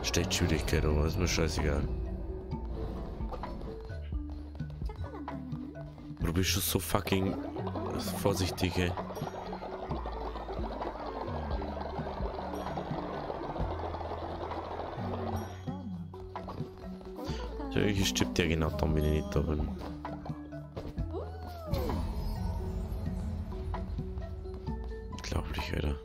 Steht Schwierigkeit, aber ist mir scheißegal. Du bist schon so fucking vorsichtig, ey. Ich stirbt ja genau dann, wenn ich nicht da bin. Unglaublich, Alter.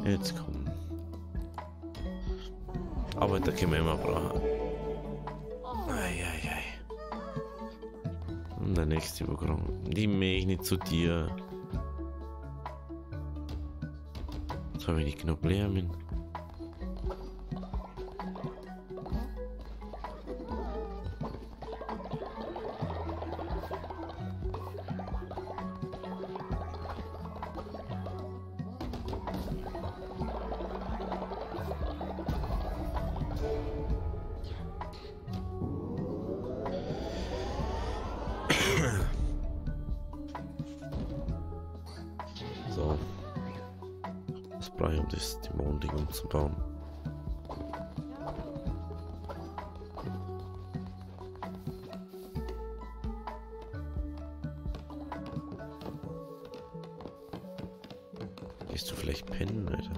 Jetzt kommen. Aber da können wir immer brauchen. Eieiei. Und der nächste Übergang. Die mähe nicht zu dir. Jetzt habe ich nicht genug Lärmen. So. Das brauche ich, um das Dämonending umzubauen. Gehst du vielleicht pennen, Alter?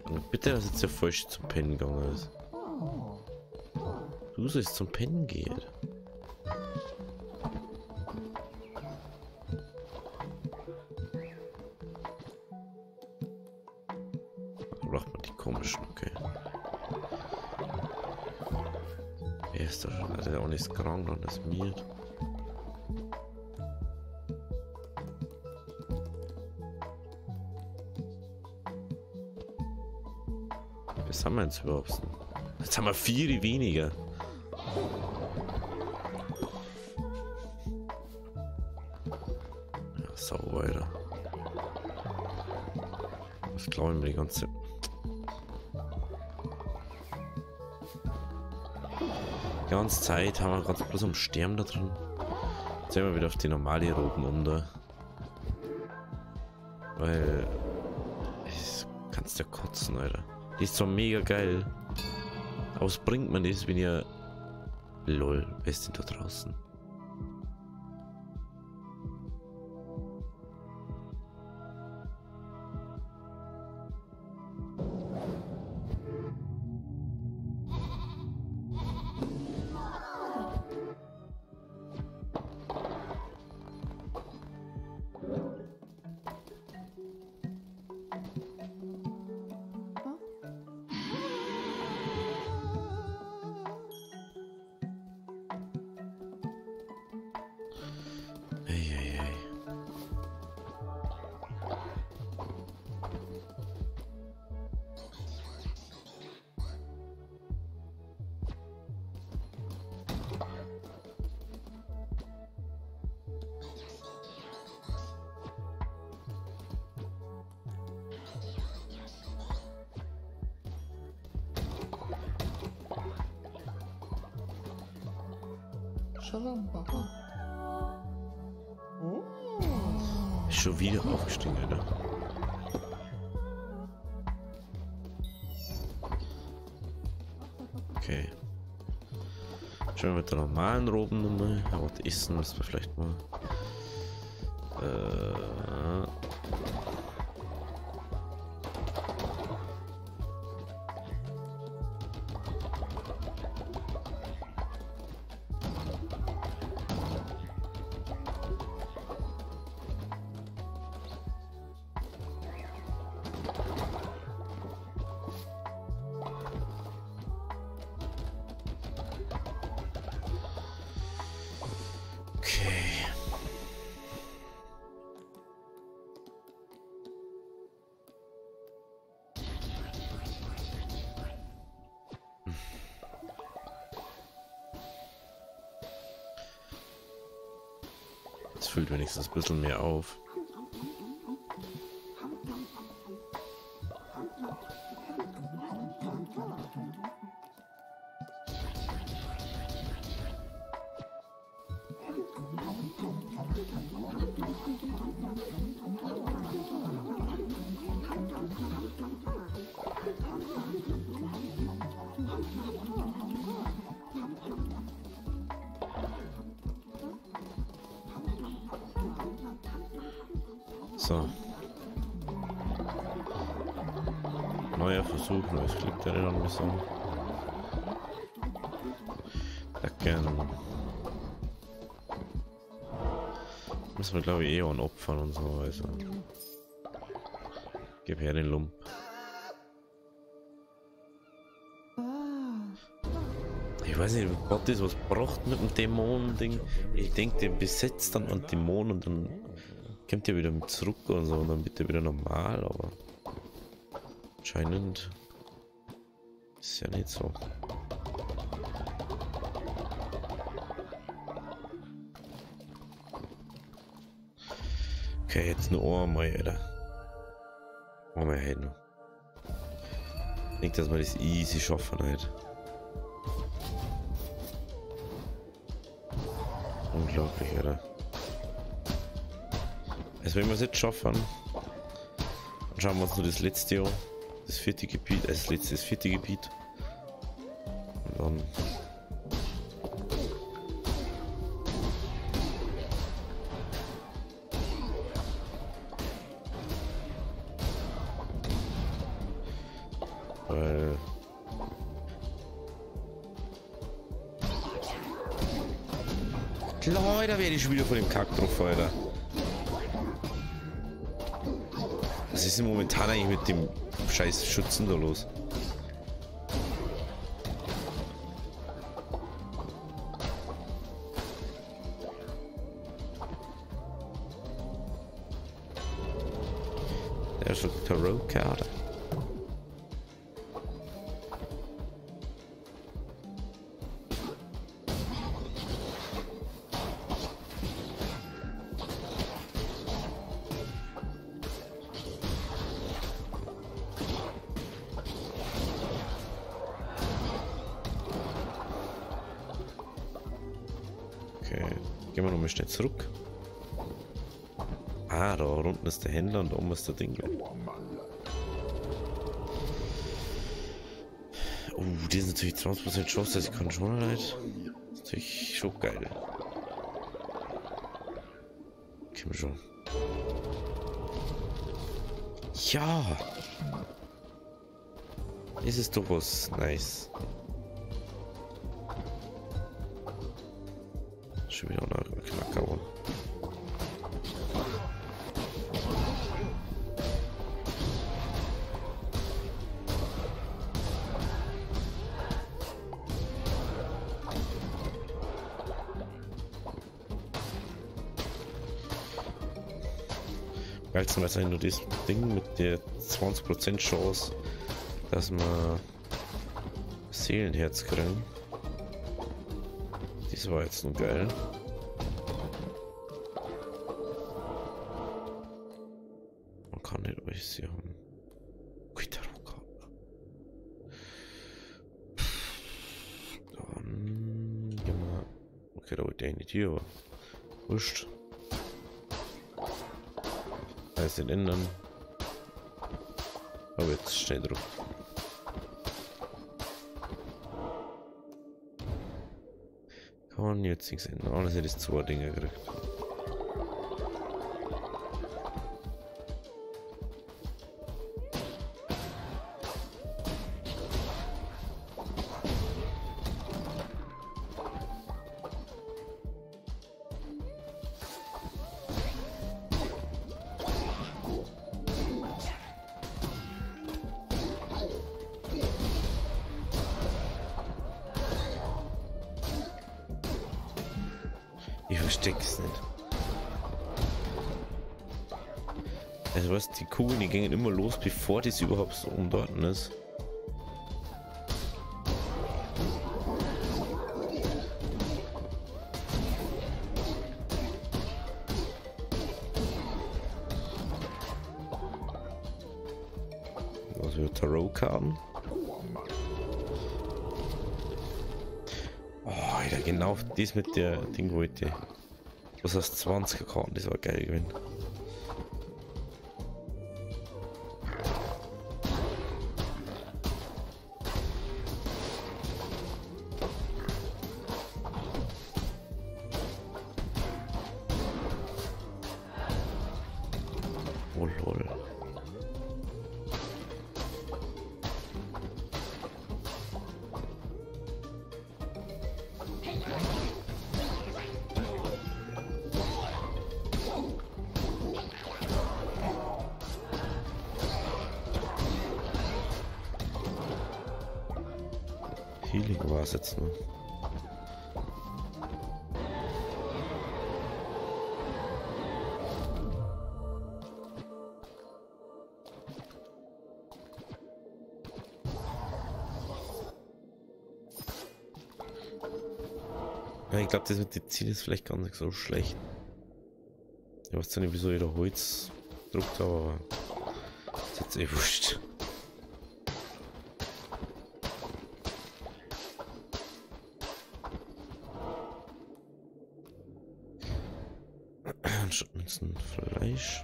Und bitte, dass jetzt der Falsche zum Pennen gegangen ist. Du sollst zum Pennen gehen. Da braucht man die komischen, okay. Wer ist da schon? Der auch nicht krank und das miert. Was haben wir jetzt überhaupt? Jetzt haben wir 4 weniger. Ja, sauber, Alter. Was glauben wir die ganze... Die ganze Zeit haben wir gerade bloß am Sterben da drin. Jetzt sind wir wieder auf die normale Roten um da. Weil... Das kannst du ja kotzen, Alter. Die ist zwar mega geil. Aber was bringt man das, wenn ihr... Lol, wer ist denn da draußen? Ist schon wieder aufgestiegen, Alter. Okay. Schauen wir mit der normalen Roben nochmal. Ja, was essen müssen wir vielleicht mal. Okay. Das füllt wenigstens ein bisschen mehr auf. So. Neuer Versuch, neues Glück der Mission. Gerne. Müssen wir glaube ich eh auch opfern und so, also. Gib her den Lump. Ich weiß nicht, was das was braucht mit dem Dämonen-Ding. Ich denke, der besetzt dann einen Dämon und dann kommt er wieder mit zurück und so und dann wird er wieder normal, aber anscheinend ist ja nicht so. Okay, jetzt nur einmal, Alter. Einmal halt noch. Nicht, dass man das easy schaffen halt. Unglaublich, Alter. Also wenn wir es jetzt schaffen, dann schauen wir uns nur das letzte an. Das vierte Gebiet, das vierte Gebiet. Und dann Leute, da werde ich schon wieder von dem Kack drauf, Alter. Was ist denn momentan eigentlich mit dem scheiß Schützen da los? Der ist eine Tarotkarte. Okay, gehen wir nochmal schnell zurück. Ah, da unten ist der Händler und da oben ist der Ding. Oh, die ist natürlich 20% Chance, dass ich Controller leid. Das ist natürlich schon geil. Können wir schon. Ja! Das ist doch was nice. Schon wieder eine Knacker. Geilste ist eigentlich nur das Ding mit der 20% Chance, dass wir Seelenherz kriegen. Das war jetzt nur geil. Man kann nicht alles hier haben. Dann gehen wir. Okay, da wollte ich nicht hier, aber wurscht. Alles den ändern. Aber jetzt schnell drauf. Kann jetzt nichts ändern. Alles hätte ich 2 Dinge gekriegt. Ich versteck's nicht. Also was, die Kugeln, die gingen immer los, bevor das überhaupt so dort ist. Also Tarotkarten. Oh, Alter, genau das mit der Ding wollte. Was heißt 20er Karten, das war geil gewesen. Oh lol. Healing war es jetzt nur. Ja, ich glaube, das mit den Zielen ist vielleicht gar nicht so schlecht. Ich weiß zwar nicht, wieso jeder Holz druckt, aber ist jetzt eh wurscht. Schattenmünzen, Fleisch.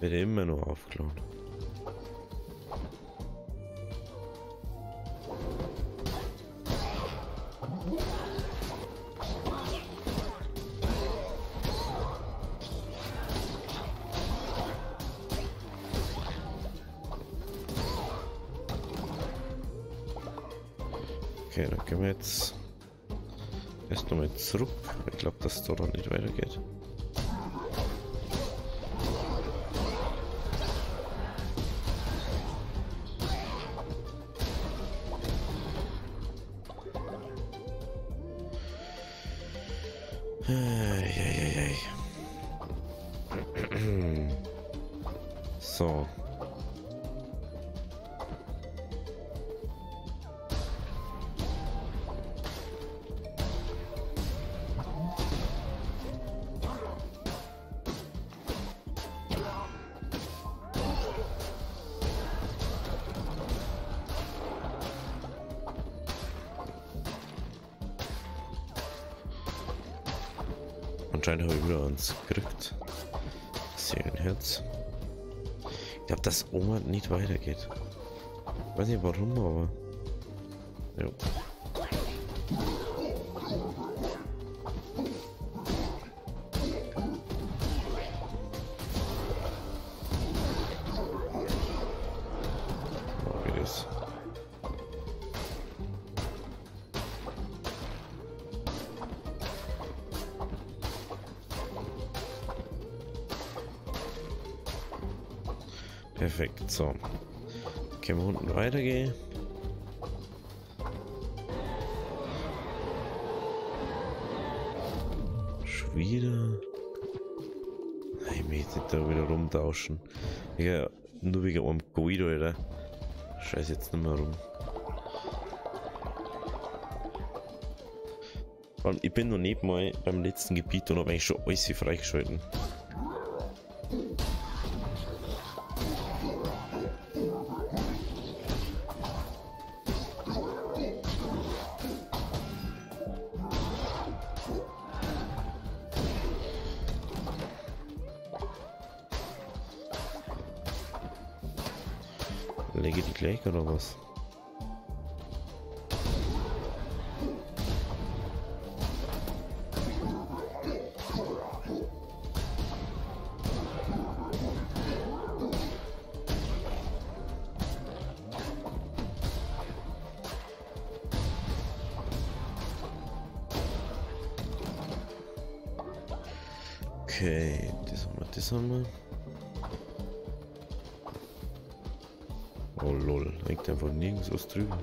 Werde immer nur aufgeladen. Okay, dann gehen wir jetzt erst nochmal zurück. Ich glaube, dass es da dann nicht weitergeht. So. Anscheinend habe ich wieder eins gekriegt. Seelenherz. Ich glaube, dass Oma nicht weitergeht. Ich weiß nicht warum, aber. Ja. Wie das. Perfekt, so. Können wir unten weitergehen? Schon wieder? Ich möchte nicht da wieder rumtauschen. Ja, nur wegen einem Guido, oder? Scheiß jetzt nicht mehr rum. Vor allem, ich bin noch nicht mal beim letzten Gebiet und habe eigentlich schon alles freigeschalten. Lege die gleich oder was? Okay, das haben wir, das haben wir. Oh lol, hängt einfach nirgends was drüber.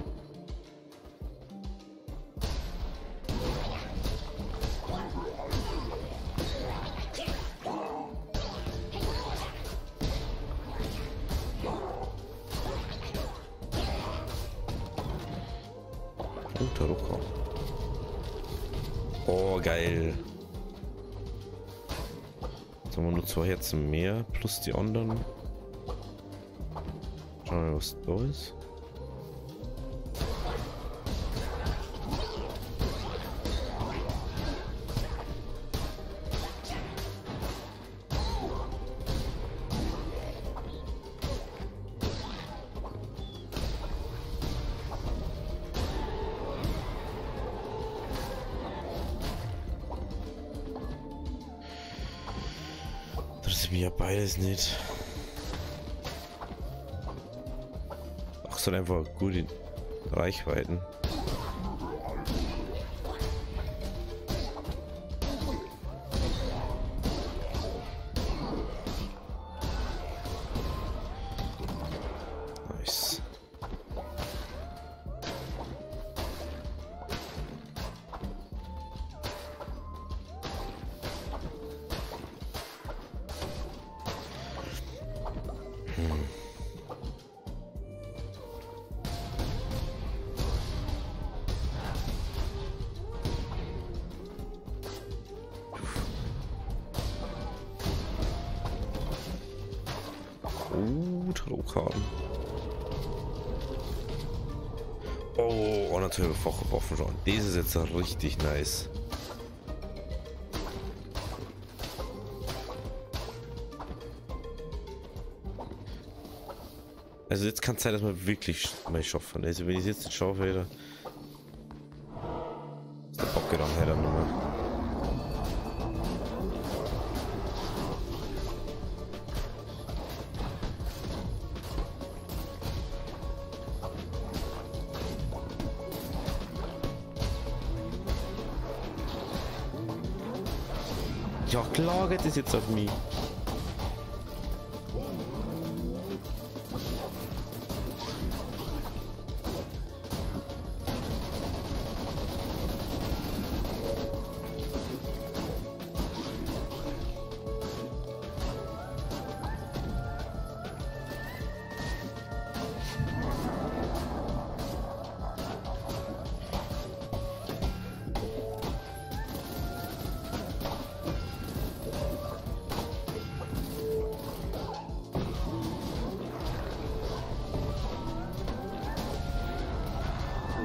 Unterrucker. Oh, geil. Jetzt haben wir nur 2 Herzen mehr, plus die anderen. Schauen wir mal, was da ist. Das ist mir ja beides nicht. Ach, so einfach gute Reichweiten. Nice. Druckhaben. Oh, natürlich Waffen schon. Das ist jetzt richtig nice. Also jetzt kann es sein, dass wir wirklich mal schaffen. Also wenn ich jetzt nicht schaffe, ist der Bock dann halt nicht mehr. Ja klar geht es jetzt auf mich.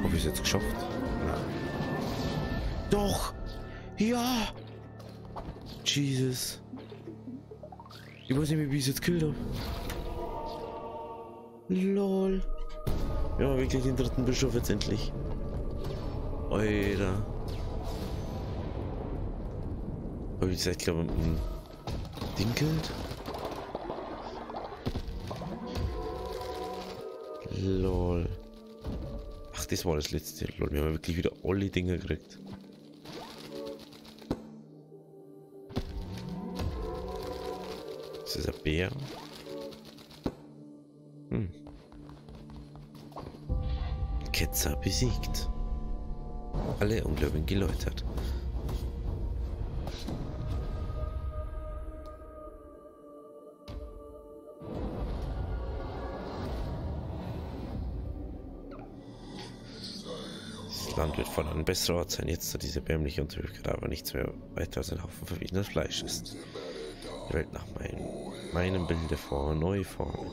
Habe ich es jetzt geschafft? Nein. Doch! Ja! Jesus! Ich weiß nicht mehr, wie ich es jetzt gekillt habe. LOL! Ja, wirklich den 3. Bischof jetzt endlich. Alter! Habe ich jetzt, glaube ich, Dinkelt? LOL! Ach, das war das letzte. Lol, wir haben wirklich wieder alle Dinge gekriegt. Das ist ein Bär. Ketzer besiegt. Alle Ungläubigen geläutert. Das Land wird voll ein besserer Ort sein, jetzt, da diese erbärmliche Unterwürfigkeit aber nichts mehr weiter als ein Haufen verwesenes Fleisch ist. Die Welt nach meinem Bilde vor, neue Formen.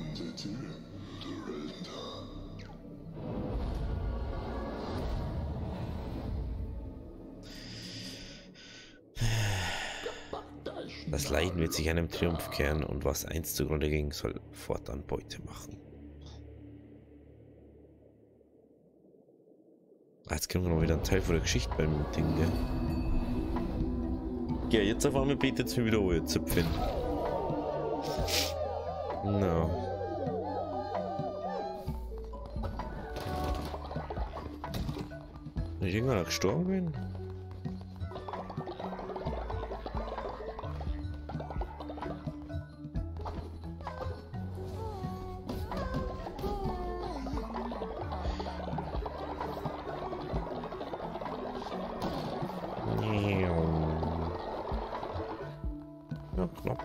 Das Leiden wird sich einem Triumph kehren und was einst zugrunde ging, soll fortan Beute machen. Jetzt kriegen wir noch wieder einen Teil von der Geschichte beim Ding, gell? Ja, jetzt auf einmal betet es mir wieder an, Zöpfchen. No. Bin ich irgendwann noch gestorben bin? knapp.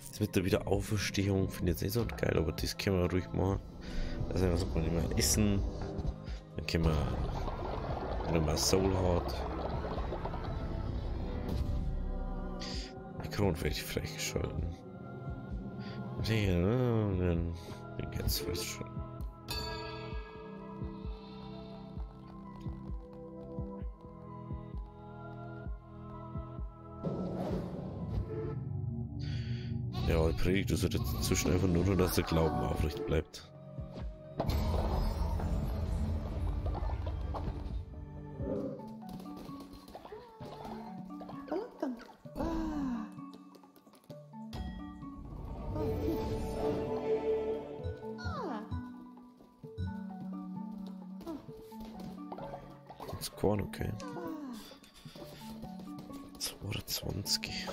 Das mit der Wiederauferstehung finde ich jetzt nicht so geil, aber das können wir ruhig machen. Also dann sagt man immer essen, dann können wir, wenn man Soul hat. Mikron werde ich freigeschalten. Dann geht's fast schon. Ja, die Predigt ist jetzt inzwischen einfach nur, dass der Glauben aufrecht bleibt. Das Korn, okay. 22.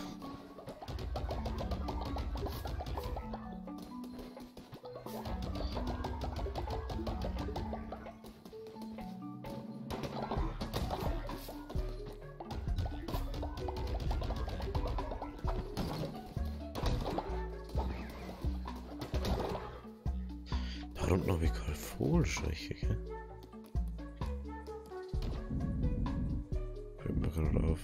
Da unten habe ich gerade Vogelscheuche, gell? Fällt mir gerade auf.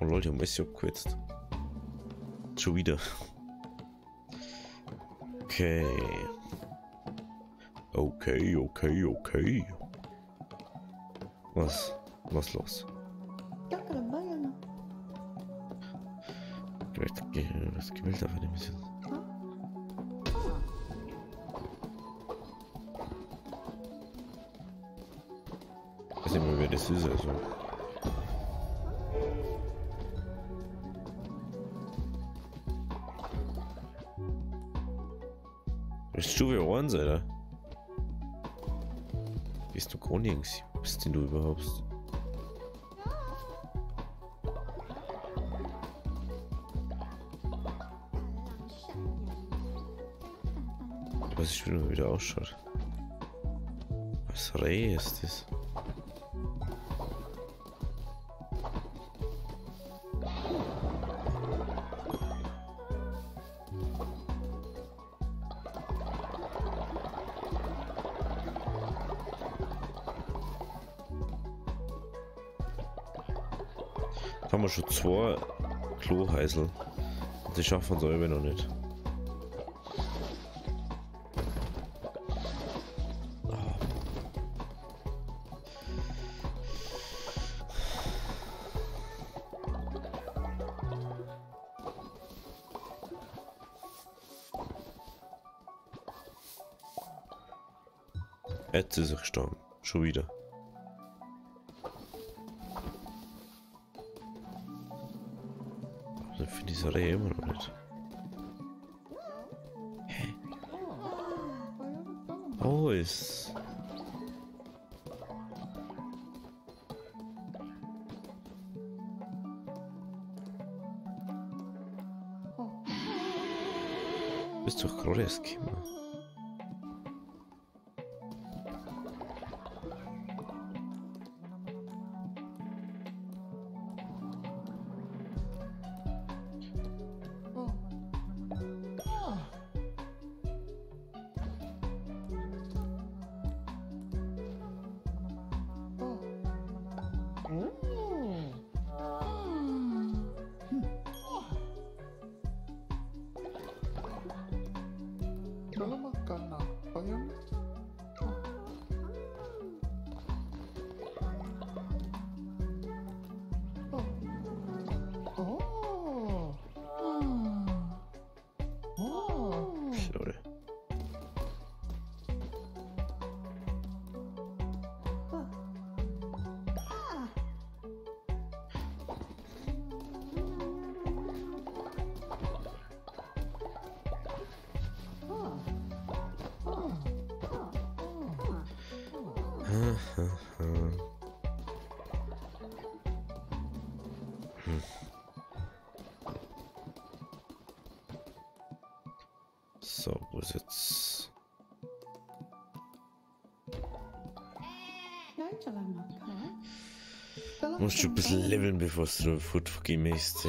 Oh Leute, haben Messi abgekürzt. Schon wieder. Okay. Okay. Was los? Das gewählt einfach ein bisschen. Ich weiß nicht mehr, wer das ist, also. Bist du wie ein Alter? Bist du gar nirgends? Bist denn du überhaupt? Was ich wieder wieder ausschaut. Was Reh ist das? Da haben wir schon 2 Klohäusel. Und die schaffen es selber noch nicht. Jetzt ist er gestorben. Schon wieder. Dann finde ich das Reh immer noch nicht. Hä? Oh, ist. Bist doch gerade erst gekommen. So, wo ist jetzt? Musst schon ein bisschen leveln, bevor du Food gehst.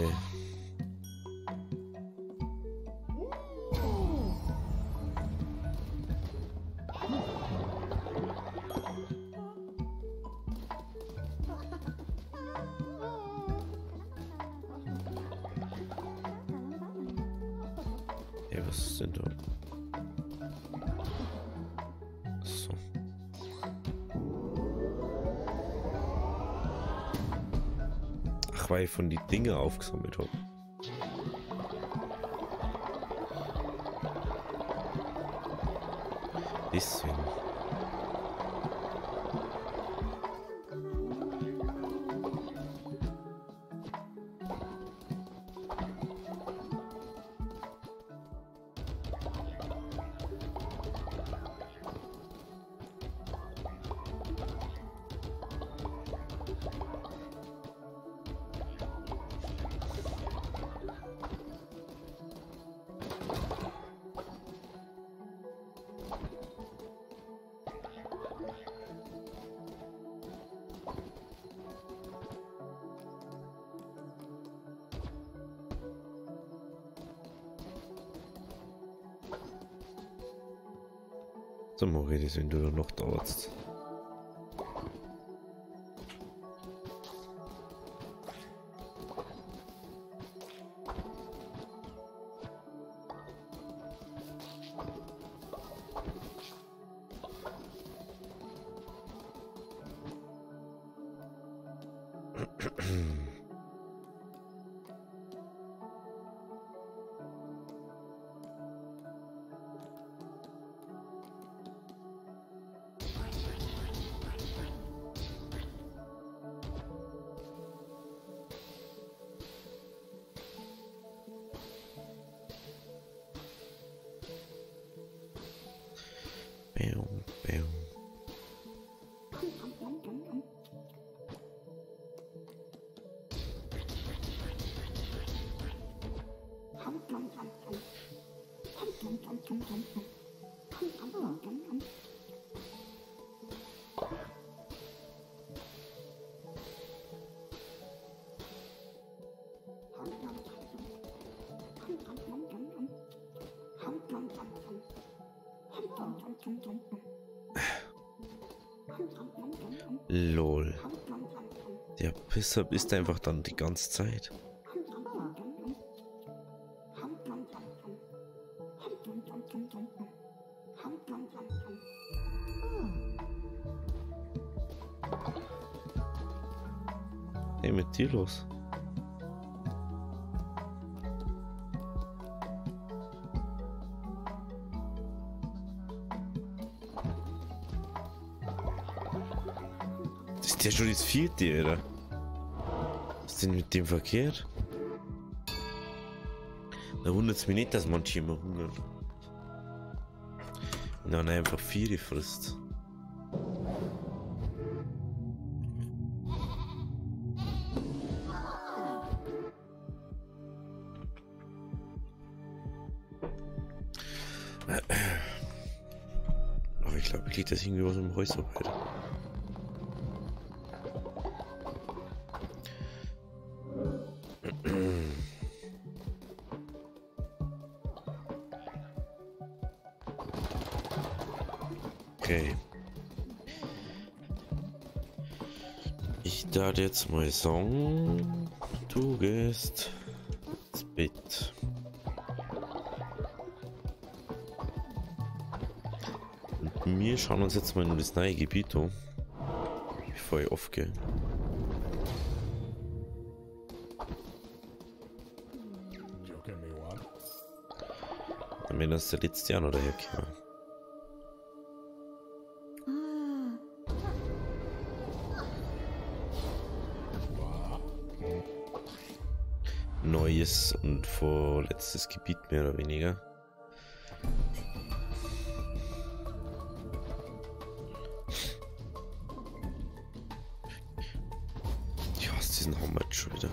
Ey, was ist denn da? So. Ach, weil ich von die Dinge aufgesammelt habe. Deswegen. So mache ich das, wenn du da noch dauerst. Bäum, Bäum. Lol. Der Pisser ist einfach dann die ganze Zeit. Hey, mit dir los? Das ist ja schon das vierte, oder? Was ist denn mit dem verkehrt? Da wundert es mich nicht, dass manche immer hungern. Und dann einfach Viere frisst. Aber ich glaube, ich liegt das irgendwie was im Häuserwald. Okay. Ich darf jetzt mal sagen, du gehst ins Bett. Und wir schauen uns jetzt mal nur das neue Gebiet an, bevor ich aufgehe. Dann wenn das der letzte Jahr noch daherkommen. Neues und vorletztes Gebiet mehr oder weniger. diesen Hammer jetzt schon wieder.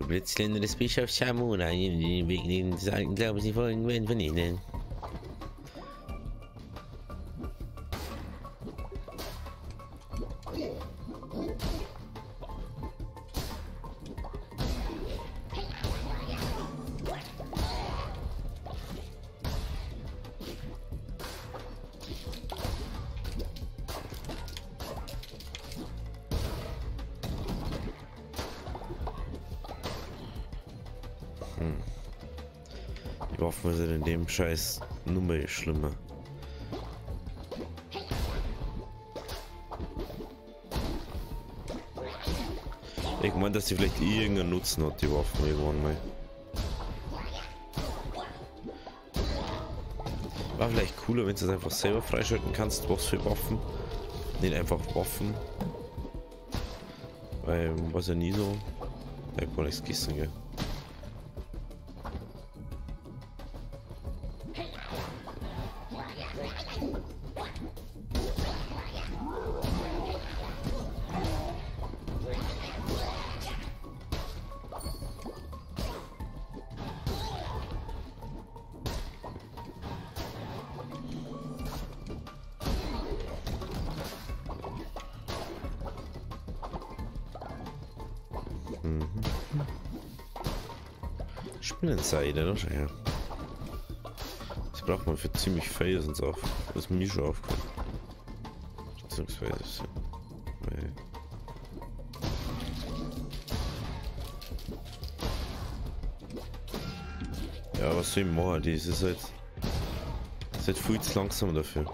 Blitzländer des Bischofs Shamura, wegen des alten Glaubens, die Folgen werden von ihnen. Die Waffen sind in dem Scheiß Nummer schlimmer. Ich meine, dass sie vielleicht irgendeinen Nutzen hat, die Waffen irgendwann mal. War vielleicht cooler, wenn du es einfach selber freischalten kannst, was für Waffen. Nicht einfach Waffen. Weil, was ja nie so. Ich hab gar nichts gegessen, gell. Spinnenseide, oder? Ja. Das braucht man für ziemlich viel, sonst auch. Das ist mir schon aufgefallen. Beziehungsweise. Ja, was soll ich machen? Das ist halt viel zu langsam dafür.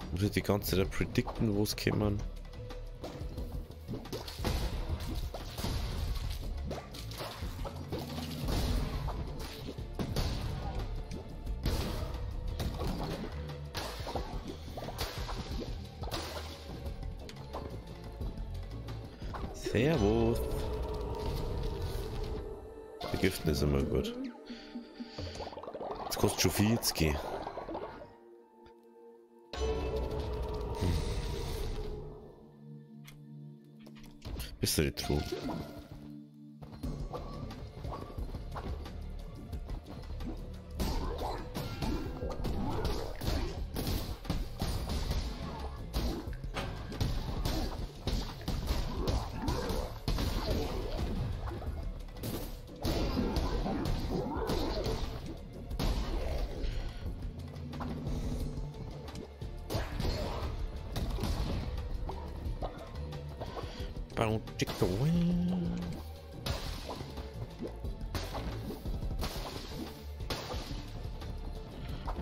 Ich muss halt die ganze Zeit predikten, wo es kommen. Servus. Vergiften ist immer gut. Jetzt kostet schon 40. Bist du die Truhe?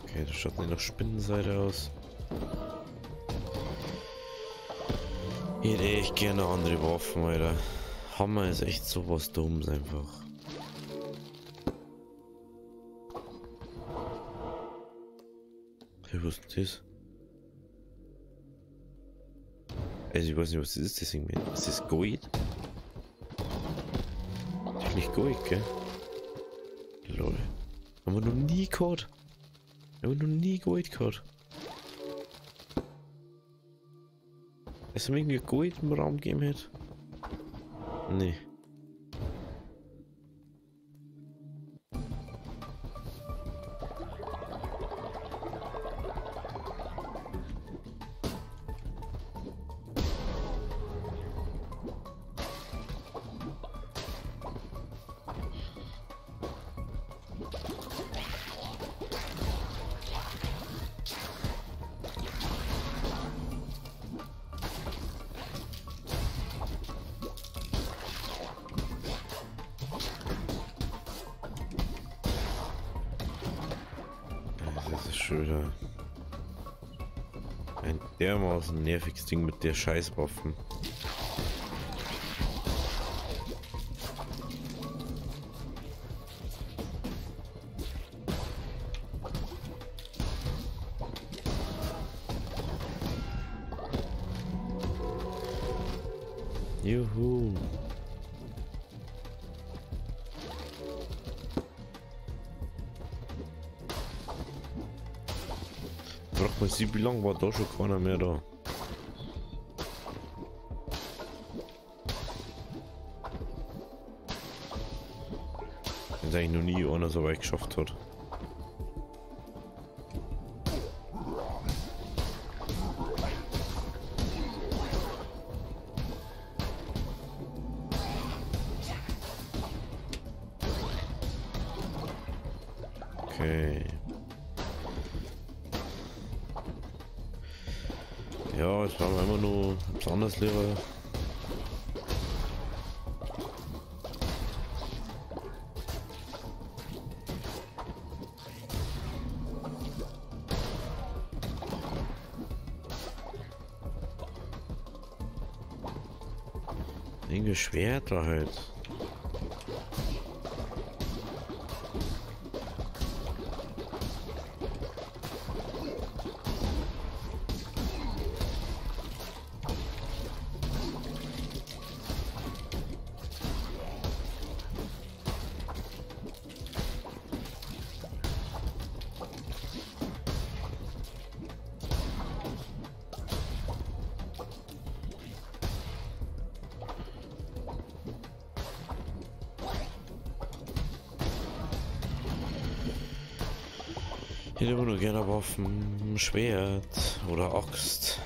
Okay, das schaut nicht nach Spinnenseite aus. Ich hätte echt gerne andere Waffen, Alter. Hammer ist echt sowas Dummes einfach. Hey, was ist das? Also ich weiß nicht, was das ist, deswegen. Ist das Gold? Das ist nicht Gold, gell? Lol. Haben wir noch nie gehabt. Haben wir noch nie Gold gehabt. Ist mir irgendwie Gold im Raum gegeben hat? Nee. Das ist schon wieder ein dermaßen nerviges Ding mit der Scheißwaffen. Juhu. Frag mal sie, wie lange war da schon keiner mehr da? Wenn eigentlich noch nie einer so weit geschafft hat. Okay. Ja, jetzt machen wir immer nur etwas anderes lieber. Irgendwie Schwert da halt. Ich hätte immer nur gerne aber auf dem Schwert oder Axt.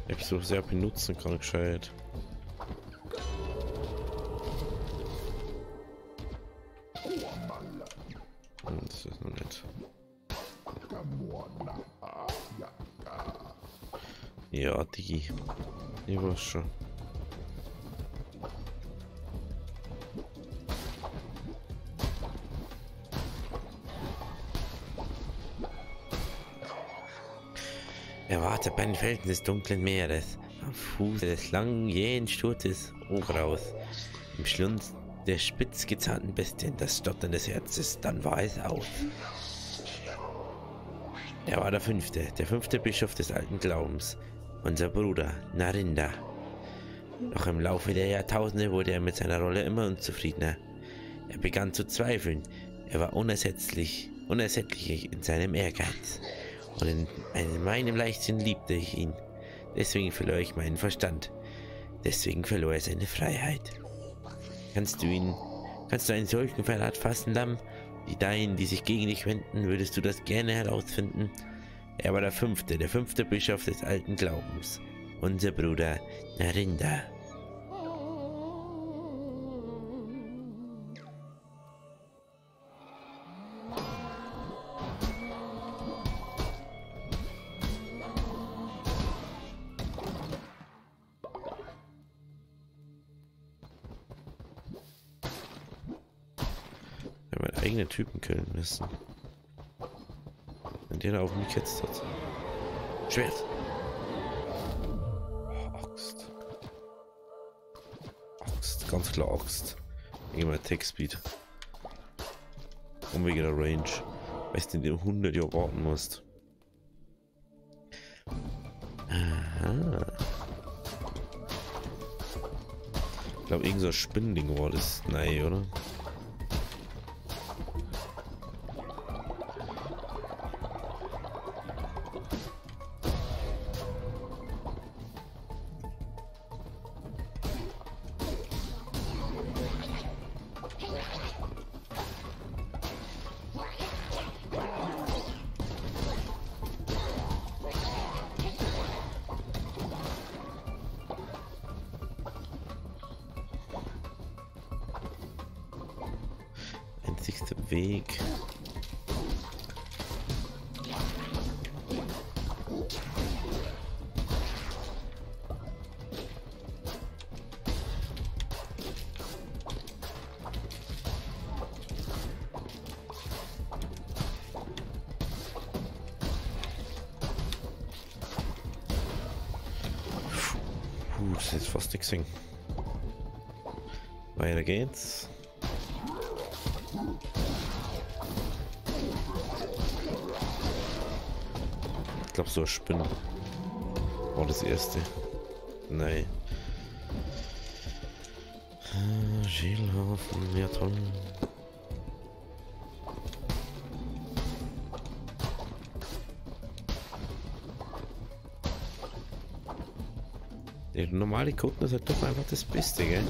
Ich so sehr benutzen kann, gescheit. Das ist noch nicht. Ja, die. Ich weiß schon. Erwarte bei den Felsen des dunklen Meeres, am Fuße des langen, jähen Sturzes Ograus, im Schlund der spitz gezahnten Bestien, das Stottern des Herzens, dann war es aus. Er war der fünfte Bischof des alten Glaubens, unser Bruder Narinda. Doch im Laufe der Jahrtausende wurde er mit seiner Rolle immer unzufriedener. Er begann zu zweifeln, er war unersättlich in seinem Ehrgeiz. Und in meinem Leichtsinn liebte ich ihn. Deswegen verlor ich meinen Verstand. Deswegen verlor er seine Freiheit. Kannst du einen solchen Verrat fassen, Lamm? Die Deinen, die sich gegen dich wenden, würdest du das gerne herausfinden? Er war der fünfte Bischof des alten Glaubens. Unser Bruder Narinda. Eigene Typen killen müssen. Wenn der da auf mich jetzt hat. Schwert! Oh, Axt. Axt, ganz klar Axt. Irgendwann Attack Speed. Und wegen der Range. Weißt du, den 100 Jahre warten musst. Aha. Ich glaube, irgend so ein Spinnending war das. Nein, oder? Einzigster Weg. Das ist jetzt fast nichts hin. Weiter geht's. Ich glaube, so ein Spinnen war das erste. Nein. Schielhafen, ja toll. Der normale Kunden ist halt doch einfach das Beste, gell?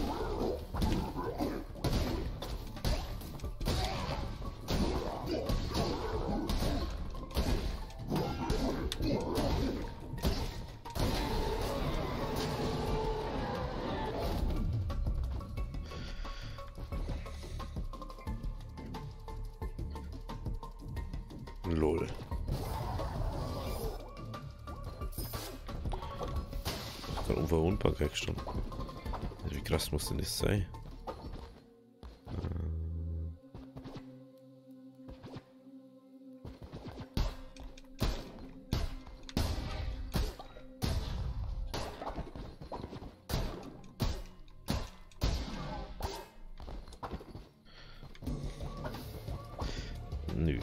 Lol. Gerade Unverwundbarkeit gestanden. Wie krass muss denn das sein? Nö.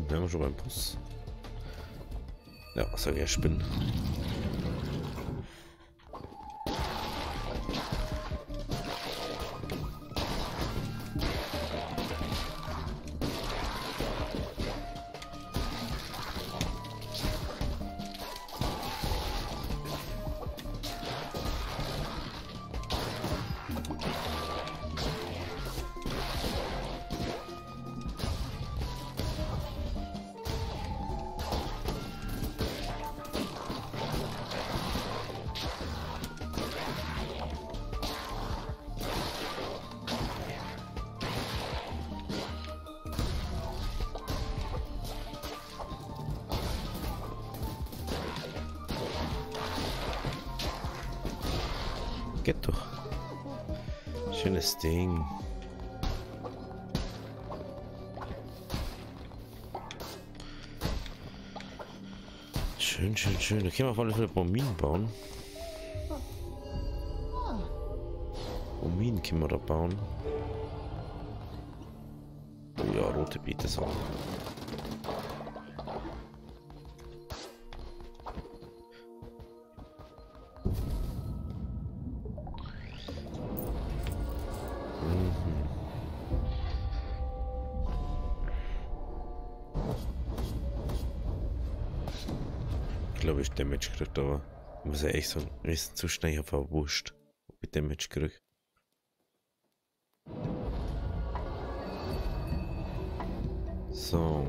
Wir haben schon beim Bus. Ja, soll ja spinnen. Geht doch. Schönes Ding. Schön, schön, schön. Da können wir auf alle Fälle Minen bauen. Minen können wir da bauen. Oh ja, rote Beete sind. Glaube ich Damage gekriegt, aber ich muss ja echt so ist zu schnell verwuscht, ob ich Damage krieg. So.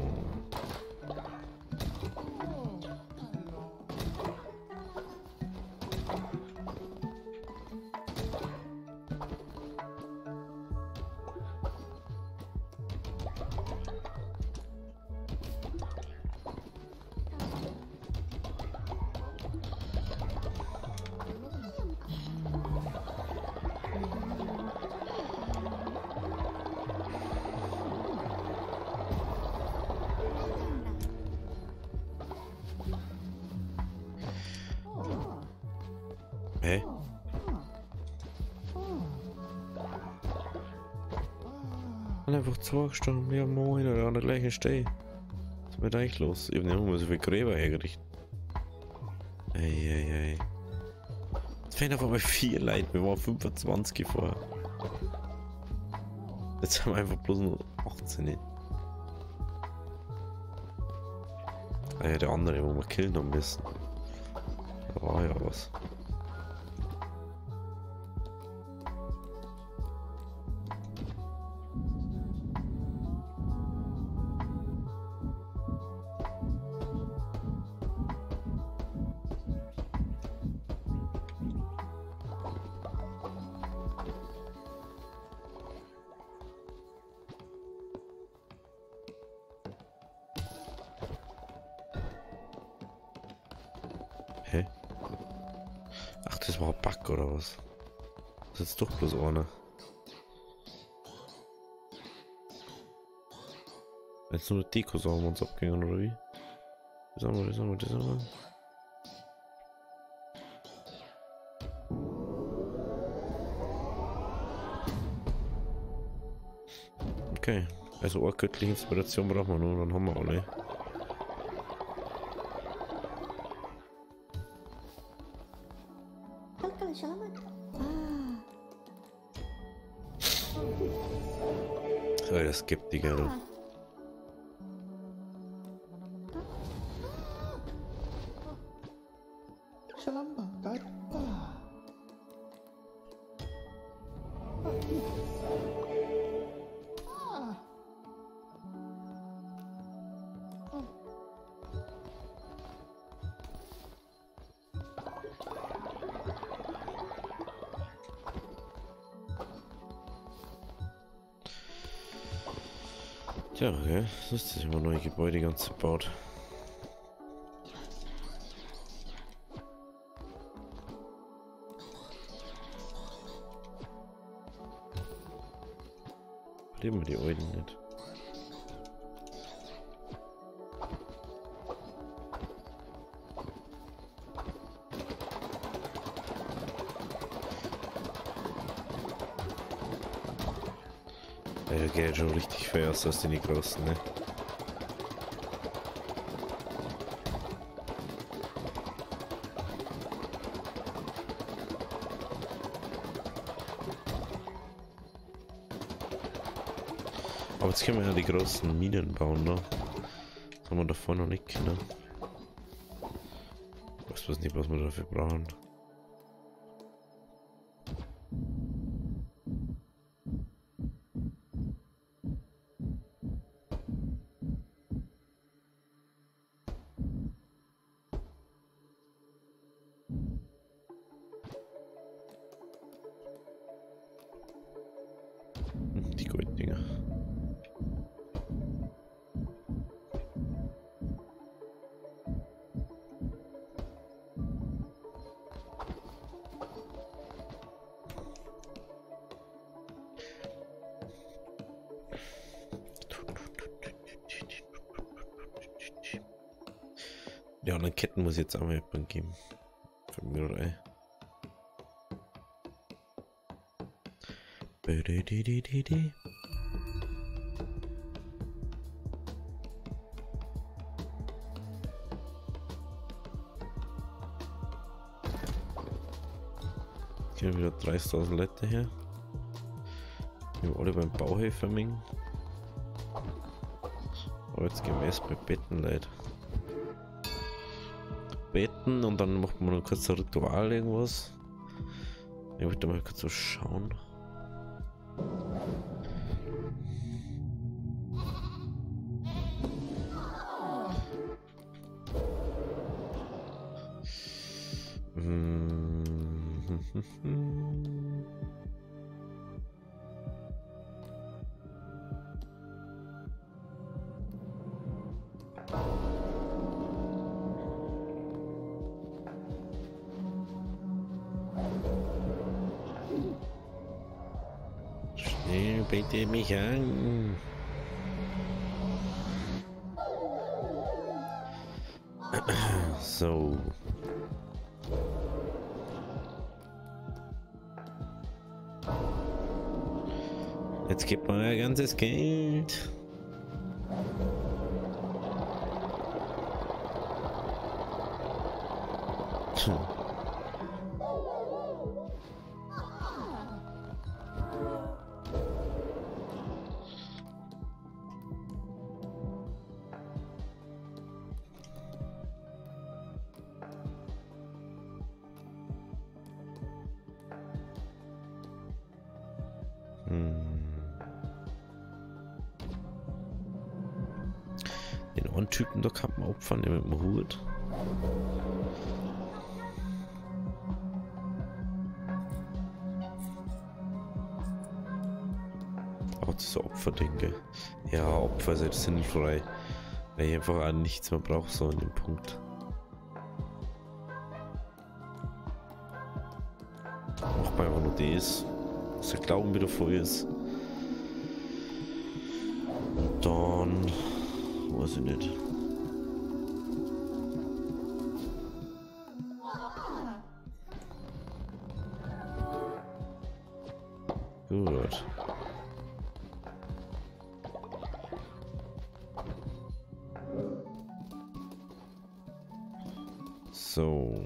Hä? Und einfach zugestanden, ja moin, oder an der gleichen Stelle. Was ist mit eigentlich los? Ich hab nicht mehr so viele Gräber hergerichtet. Eieiei. Jetzt fehlen aber 4 Leute, wir waren 25 vorher. Jetzt haben wir einfach bloß nur 18. Ah ja, der andere, wo wir killen haben müssen. Da war ja was. Hä? Ach, das war ein Bug oder was? Das ist jetzt doch bloß einer. Jetzt nur die Deko haben wir uns abgegangen, oder wie? Das haben wir. Okay. Also eine göttliche Inspiration brauchen wir nur, dann haben wir alle. Alter, Skeptiker, du. Tja, okay. Das ist immer neue Gebäude ganz gebaut. Leben wir die Alten nicht. Der geht schon richtig fest aus den Großen, ne? Aber jetzt können wir ja die großen Minen bauen, ne? Das haben wir davor noch nicht, ne? Ich weiß nicht, was wir dafür brauchen. Die Golddinger. Ja, und dann Ketten muss ich jetzt auch mal jemanden geben. Für Mirai. Hier haben wieder 30.000 Leute her. Wir haben alle beim Bauhelfer mengen. Aber jetzt gehen wir erst bei Betten, Leute. Betten und dann macht man noch kurz ein Ritual irgendwas. Ich möchte mal kurz so schauen. Schnell, bitte mich an. So. Jetzt gibt man ja ganzes Geld. Den einen Typen da kann man opfern, der mit dem Hut. Aber diese Opferdinge. Ja, Opfer sind sinnfrei. Weil ich einfach auch nichts mehr brauche, so an dem Punkt. Mach mal einfach nur das. Dass der Glauben wieder voll ist. Und dann. Weiß ich nicht. Gut. So.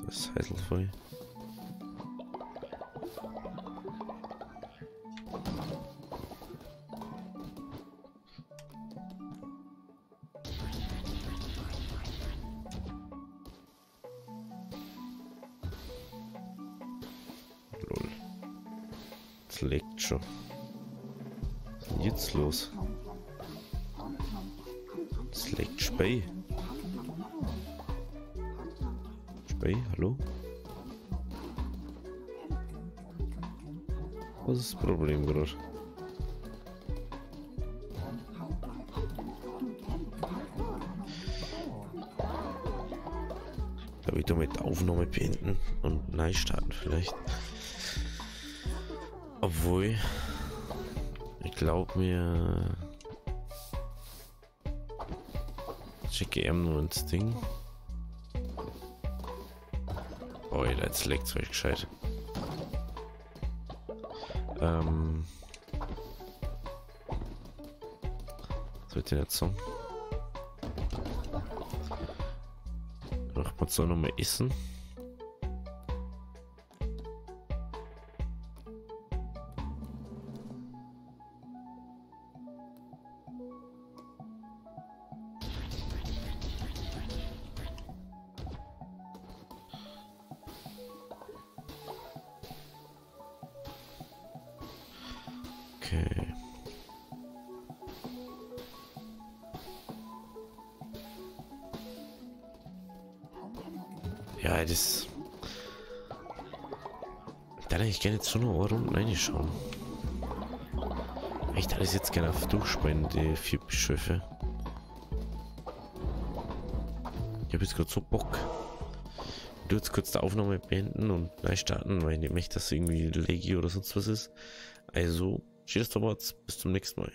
Das ist Heiselfeu. Lol. Es legt schon. Was ist denn jetzt los? Es legt Spei. Spei, hallo? Was ist das Problem gerade? Da wieder mit der Aufnahme beenden und neu starten vielleicht. Obwohl, ich glaube mir, schicke ihm nur ins Ding. Oh, jetzt leckt es euch gescheit. Was wird denn jetzt so? Macht man so noch mal essen? Okay. Ja, das. Da hätte ich gerne jetzt schon noch eine Runde reinschauen. Ich alles jetzt gerne auf durchspannen, die 4 Bischöfe. Ich habe jetzt gerade so Bock. Ich tue jetzt kurz die Aufnahme beenden und neu starten, weil ich nicht möchte, dass irgendwie Legio oder sonst was ist. Also, cheers, bis zum nächsten Mal.